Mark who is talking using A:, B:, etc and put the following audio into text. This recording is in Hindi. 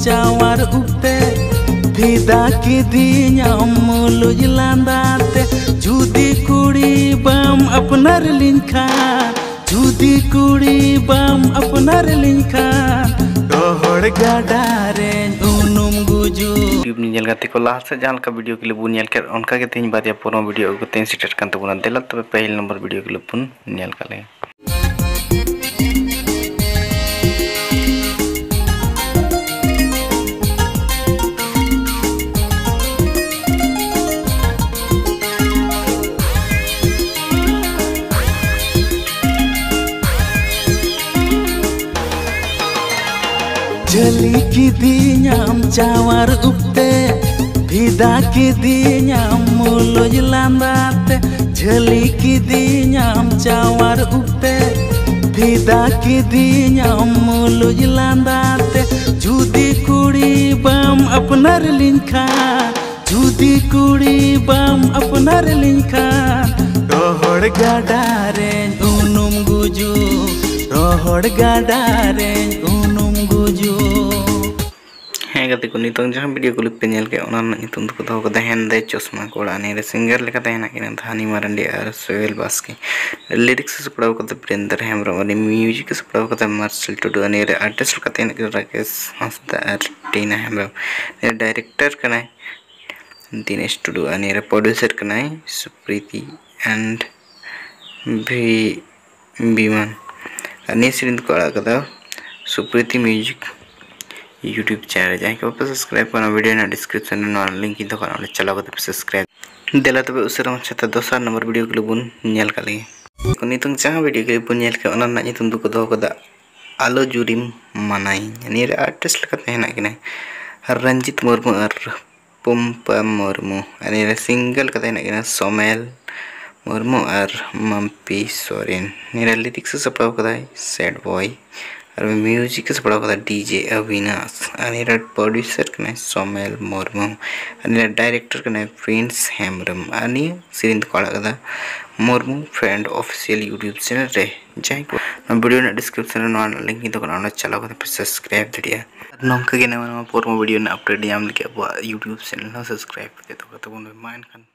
A: chawar ukte Vida kidinyam muluj landate Judi kudi bam apnar linka Judi kudi bam apnar linka Dohor gadare unum guju YouTube ni nyel gati ko lahat se jahan ka video ke लिए bun nyel कर उनका के तीन बात या पूरा वीडियो को तीन सीटेट kan तो बुना दिला तब पहले नंबर वीडियो के लिए पुन nyel kale Jali kidinyam chawar ukte Vida kidinyam muluj landate Jali kidinyam chawar ukte Vida kidinyam muluj landate Judi kudi bam apnar linka Judi kudi bam apnar linka Dohor gadare unum guju Dohor gadare unum guju है गति को नितंग जहां वीडियो को पेनल के ओना नितुम को तो कदा हेंदे चश्मा कोड़ा ने सिंगर लेका तहना कि धानी मारंडी और सोहेल बास्की लिरिक्स से पढ़ाओ कते प्रेंदर हेमब्रम और म्यूजिक से पढ़ाओ कते मार्शल टुडू ने आर्टिस्ट का तहना कि राकेश हंसदा और टीना हेमब्रम ने डायरेक्टर कना दिनेश टुडू ने प्रोड्यूसर कना सुप्रीति एंड भी विमान ने सिरिंद कोड़ा कदा सुप्रीति म्यूजिक YouTube चैनल जाए कि वापस सब्सक्राइब करना वीडियो ना डिस्क्रिप्शन में लिंक ही तो करना चला को सब्सक्राइब दिला तबे उसरा छता दोसर नंबर वीडियो के लिए बुन नेल काली को नितंग जहां वीडियो के बुन नेल के ओना ना नितुम दुको दो कदा आलो जुरिम मनाई ने आर्टिस्ट लका हेना कि रंजित मुर्मू और पुम्पा मुर्मू ने सिंगल का हेना कि सोमेल मुर्मू और मम्पी सोरेन ने लिरिक्स से पढ़ाओ कदा सैड बॉय और म्यूजिक से पढ़ा डीजे अविनाश अनिल प्रोड्यूसर कने सोमेल मुर्मू अनिल डायरेक्टर कने प्रिंस हेमब्रम अनि सिरिंद कोड़ा कदा Murmu friend official YouTube channel रे जाय को वीडियो ना डिस्क्रिप्शन में लिंक तो करना चला को सब्सक्राइब दिया नंका के ना पूरा वीडियो ना अपडेट याम लेके यूट्यूब चैनल सब्सक्राइब करते तो माइन खान